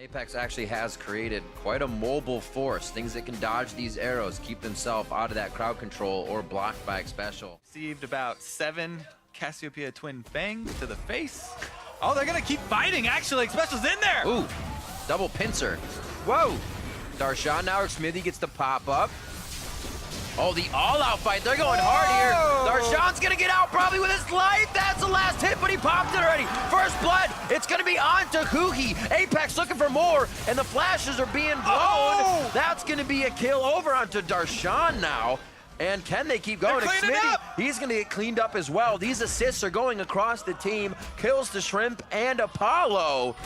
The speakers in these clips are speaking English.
APX actually has created quite a mobile force, things that can dodge these arrows, keep themselves out of that crowd control or blocked by Special. Received about 7 Cassiopeia Twin Fangs to the face. Oh, they're gonna keep fighting, actually. Special's in there! Ooh, double pincer. Whoa! Darshan now, Smithy gets the pop up. Oh, the all-out fight. They're going hard here. Darshan's gonna get out probably with his life. That's the last hit, but he popped it already. First blood. It's gonna be on to Huhi. Apex looking for more, and the flashes are being blown. Oh! That's gonna be a kill over onto Darshan now. And can they keep going? Smithy, he's gonna get cleaned up as well. These assists are going across the team. Kills to Shrimp and Apollo.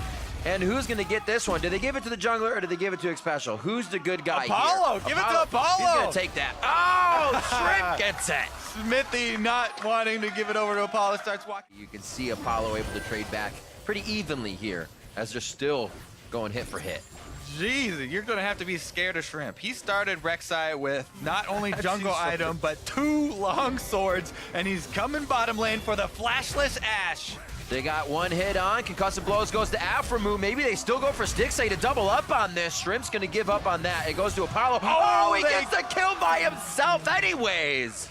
And who's going to get this one? Did they give it to the jungler or did they give it to Special? Who's the good guy Apollo, here? give it to Apollo. He's going to take that. Oh, Shrimp gets it. Smithy not wanting to give it over to Apollo starts walking. You can see Apollo able to trade back pretty evenly here as they're still going hit for hit. Jeez, you're going to have to be scared of Shrimp. He started Rek'Sai with not only jungle item, but 2 long swords, and he's coming bottom lane for the flashless Ashe. They got one hit on. Concussive blows goes to Aframu. Maybe they still go for Stixay to double up on this. Shrimp's going to give up on that. It goes to Apollo. Oh, he gets the kill by himself anyways.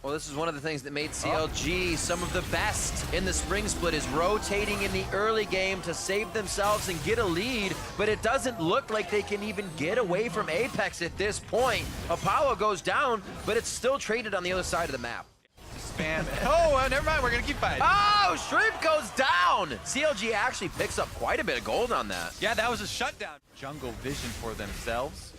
Well, this is one of the things that made CLG some of the best in the spring split, is rotating in the early game to save themselves and get a lead, but it doesn't look like they can even get away from Apex at this point. Apollo goes down, but it's still traded on the other side of the map. Spam. Oh, never mind. We're going to keep fighting. Oh, Shrimp goes down. CLG actually picks up quite a bit of gold on that. Yeah, that was a shutdown. Jungle vision for themselves.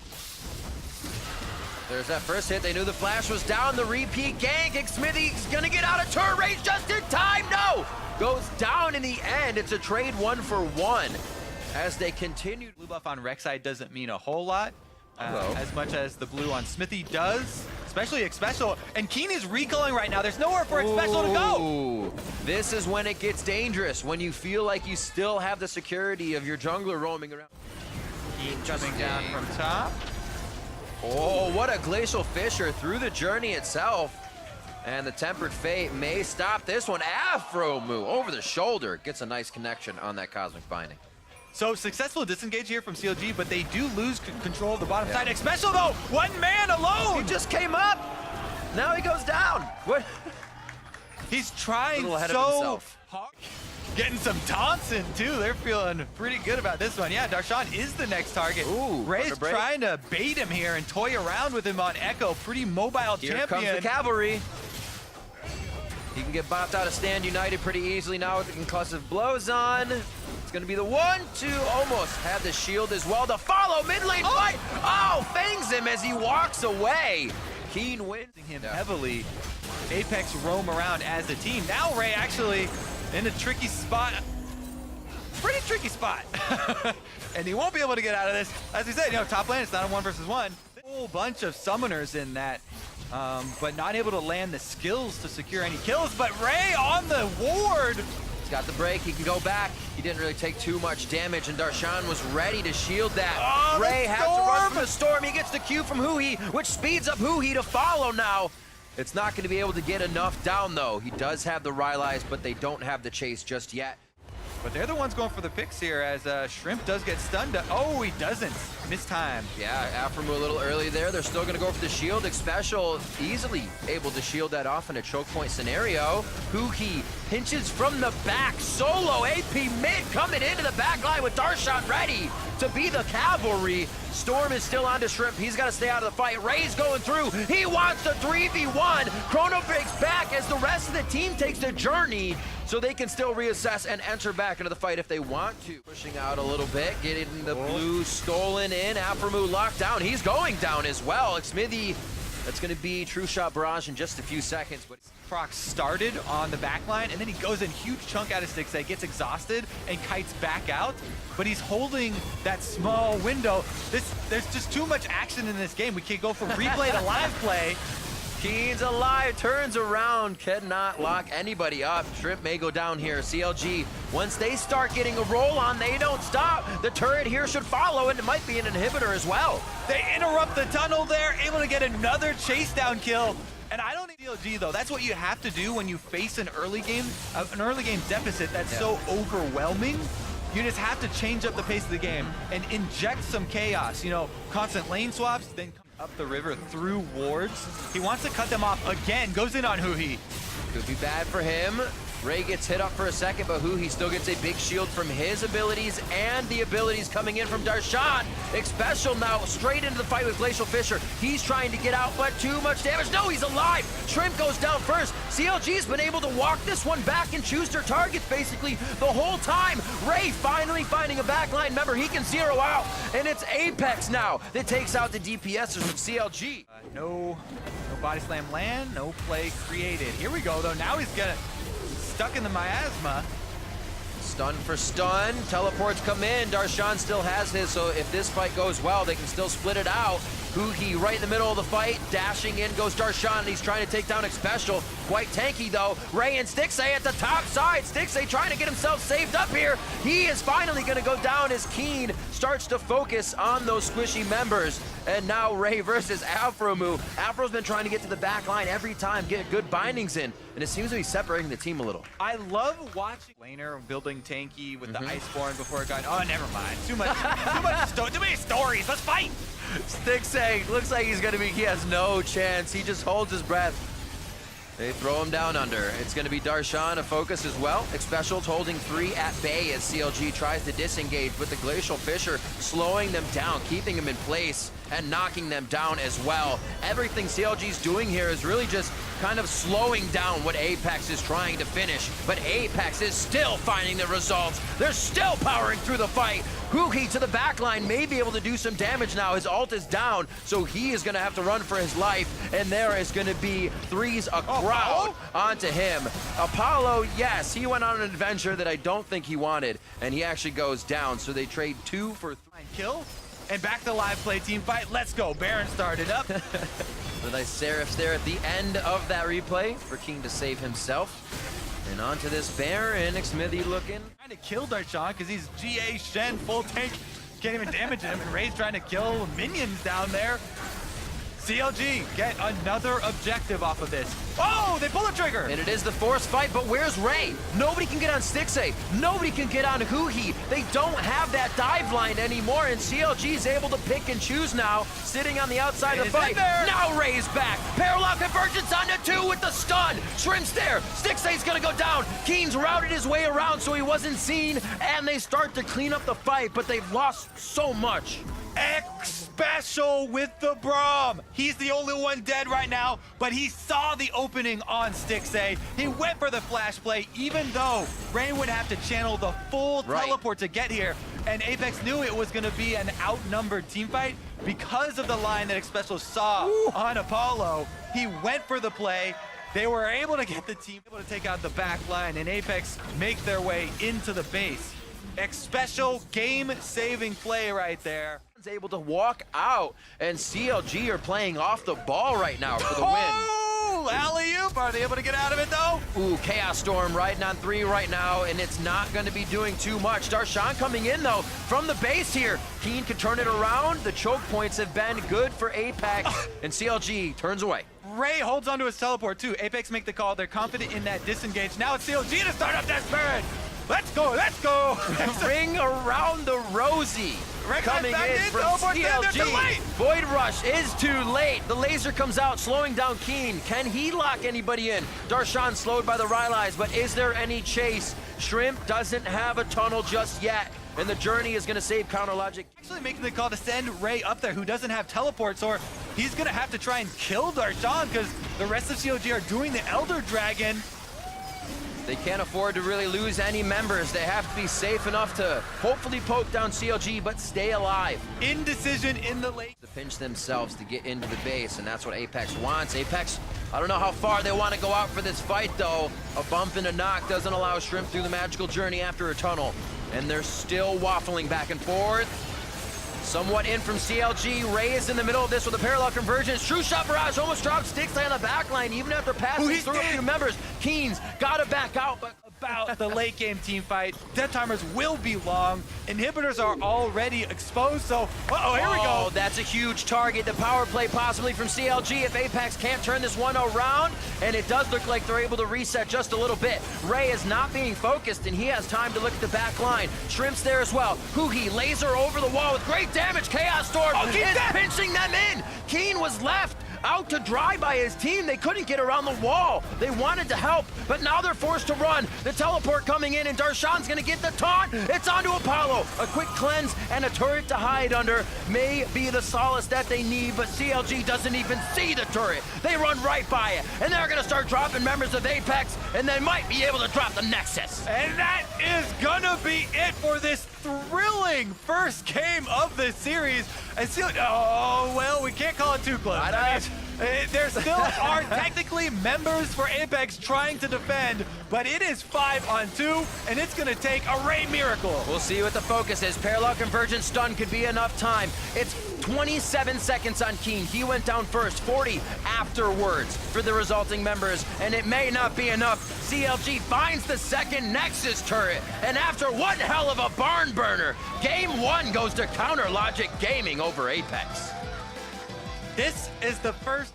There's that first hit. They knew the flash was down. The repeat gank. Smithy's going to get out of turret range just in time. No! Goes down in the end. It's a trade 1-for-1 as they continue. Blue buff on Rek'Sai doesn't mean a whole lot. As much as the blue on Smithy does, especially Special. And Keen is recalling right now. There's nowhere for Special to go. This is when it gets dangerous, when you feel like you still have the security of your jungler roaming around. Keen coming down from top. Oh, what a Glacial Fissure through the journey itself. And the Tempered Fate may stop this one. Aframu over the shoulder gets a nice connection on that Cosmic Binding. So successful disengage here from CLG, but they do lose control of the bottom side. Special though, 1 man alone. He just came up. Now he goes down. What? He's trying so hard. Getting some taunts in too. They're feeling pretty good about this one. Yeah, Darshan is the next target. Ooh, Ray's trying to bait him here and toy around with him on Echo. Pretty mobile champion. Here comes the cavalry. He can get bopped out of Stand United pretty easily now with the concussive blows on. It's going to be the 1-2, almost had the shield as well to follow mid lane fight. Oh, fangs him as he walks away. Keen wins him heavily. Apex roam around as a team. Now Ray actually in a tricky spot. Pretty tricky spot. And he won't be able to get out of this. As we said, you know, top lane, it's not a 1-versus-1. A whole bunch of summoners in that. But not able to land the skills to secure any kills. But Ray on the ward. He's got the break. He can go back. He didn't really take too much damage, and Darshan was ready to shield that. Oh, Ray has to run from the storm. He gets the Q from Huhi, which speeds up Huhi to follow now. It's not going to be able to get enough down, though. He does have the Rylai's, but they don't have the chase just yet. But they're the ones going for the picks here as Shrimp does get stunned. Oh, he doesn't. Missed time. Yeah, Aframu a little early there. They're still going to go for the shield. Special easily able to shield that off in a choke point scenario. Huhi pinches from the back. Solo AP mid coming into the back line with Darshan ready to be the cavalry. Storm is still on to Shrimp. He's got to stay out of the fight. Ray's going through. He wants the 3v1. Chrono breaks back as the rest of the team takes the journey so they can still reassess and enter back into the fight if they want to. Pushing out a little bit, getting the blue stolen in. Aframu locked down. He's going down as well. Smithy, that's going to be True Shot Barrage in just a few seconds. But Proc started on the back line, and then he goes in huge chunk out of Stixay, gets exhausted, and kites back out. But he's holding that small window. There's just too much action in this game. We can't go from replay to live play. Keen's alive, turns around, cannot lock anybody up. Shrimp may go down here. CLG, once they start getting a roll on, they don't stop. The turret here should follow, and it might be an inhibitor as well. They interrupt the tunnel there, able to get another chase down kill. And I don't need CLG though. That's what you have to do when you face an early game deficit that's so overwhelming. you just have to change up the pace of the game and inject some chaos. You know, constant lane swaps, then up the river through wards. He wants to cut them off again, goes in on Huhi. Could be bad for him. Ray gets hit up for a second, but Huhi still gets a big shield from his abilities and the abilities coming in from Darshan. Special now straight into the fight with Glacial Fisher. He's trying to get out, but too much damage. No, he's alive. Shrimp goes down first. CLG's been able to walk this one back and choose their targets basically the whole time. Ray finally finding a backline member he can zero out, and it's Apex now that takes out the DPSers with CLG. No body slam land, no play created. Here we go though, now he's stuck in the miasma. Stun for stun, teleports come in, Darshan still has his, so if this fight goes well, they can still split it out. Huhi right in the middle of the fight, dashing in goes Darshan, and he's trying to take down Xpecial. Quite tanky though. Ray and Stixay at the top side. Stixay trying to get himself saved up here. He is finally gonna go down as Keen starts to focus on those squishy members. And now Ray versus Afromu. Afro's been trying to get to the back line every time, get good bindings in, and it seems to be separating the team a little. I love watching Laner building tanky with the Iceborne before it got, oh, never mind. Too many stories, let's fight! Stixay looks like he has no chance. He just holds his breath. They throw him down under. It's going to be Darshan a focus as well. Xpecial's holding 3 at bay as CLG tries to disengage, with the Glacial Fisher slowing them down, keeping them in place, and knocking them down as well. Everything CLG's doing here is really just kind of slowing down what Apex is trying to finish. But Apex is still finding the results. They're still powering through the fight. Huhi to the backline may be able to do some damage now. His ult is down, so he is going to have to run for his life. And there is going to be threes a crowd onto him. Apollo, yes, he went on an adventure that I don't think he wanted, and he actually goes down. So they trade 2 for 3. Kill, and back to live play team fight. Let's go. Baron started up. The nice Seraphs there at the end of that replay for King to save himself. And onto this Baron, Smithy looking. Trying to kill Darshan because he's GA Shen, full tank. Can't even damage him, and Ray's trying to kill minions down there. CLG get another objective off of this. Oh, they pull the trigger! And it is the forced fight, but where's Ray? Nobody can get on Stixay. Nobody can get on Huhi. They don't have that dive line anymore, and CLG is able to pick and choose now, sitting on the outside of the fight. Now Ray's back. Parallel convergence onto 2 with the stun. Shrimp's there. Stixay's gonna go down. Keen's routed his way around so he wasn't seen, and they start to clean up the fight, but they've lost so much. Xpecial with the Braum. He's the only one dead right now, but he saw the opening on Stixay. He went for the flash play, even though Ray would have to channel the full teleport to get here. And Apex knew it was going to be an outnumbered team fight because of the line that Xpecial saw on Apollo. He went for the play. They were able to get the team able to take out the back line, and Apex make their way into the base. Xpecial game-saving play right there. Able to walk out, and CLG are playing off the ball right now for the win. Oh, alley-oop. Are they able to get out of it though? Ooh, Chaos Storm riding on 3 right now, and it's not going to be doing too much. Darshan coming in though from the base here. Keen can turn it around. The choke points have been good for Apex, and CLG turns away. Ray holds onto his teleport too. Apex make the call. They're confident in that disengage. Now it's CLG to start up that Baron. Let's go, let's go! Ring around the Rosie. Coming in from CLG. Void Rush is too late. The laser comes out, slowing down Keen. Can he lock anybody in? Darshan slowed by the Rylai's, but is there any chase? Shrimp doesn't have a tunnel just yet, and the journey is going to save Counter Logic. Actually making the call to send Ray up there, who doesn't have teleports, or he's going to have to try and kill Darshan because the rest of CLG are doing the Elder Dragon. They can't afford to really lose any members. They have to be safe enough to hopefully poke down CLG, but stay alive. Indecision in the late. To pinch themselves to get into the base, and that's what Apex wants. Apex, I don't know how far they want to go out for this fight, though. A bump and a knock doesn't allow Shrimp through the magical journey after a tunnel, and they're still waffling back and forth. Somewhat in from CLG. Ray is in the middle of this with a parallel convergence. True shot barrage almost drops Stixay on the back line even after passing through a few members. Keen's got to back out, but about the late game team fight. Dead timers will be long. Inhibitors are already exposed, so here we go. Oh, that's a huge target. The power play possibly from CLG if Apex can't turn this one around, and it does look like they're able to reset just a little bit. Ray is not being focused, and he has time to look at the back line. Shrimp's there as well. Huhi, laser over the wall with great damage. Chaos Storm is pinching them in. Keen was left out to dry by his team. They couldn't get around the wall. They wanted to help, but now they're forced to run. The teleport coming in, and Darshan's gonna get the taunt. It's onto Apollo. A quick cleanse and a turret to hide under may be the solace that they need, but CLG doesn't even see the turret. They run right by it, and they're gonna start dropping members of Apex, and they might be able to drop the Nexus. And that is gonna be it for this thrilling first game of this series. And oh, well, we can't call it too close. There still are technically members for Apex trying to defend, but it is 5-on-2, and it's gonna take a Ray miracle. We'll see what the focus is. Parallel Convergence stun could be enough time. It's 27 seconds on Keen. He went down first, 40 afterwards for the resulting members, and it may not be enough. CLG finds the second Nexus turret, and after one hell of a barn burner, game one goes to Counter Logic Gaming over Apex. This is the first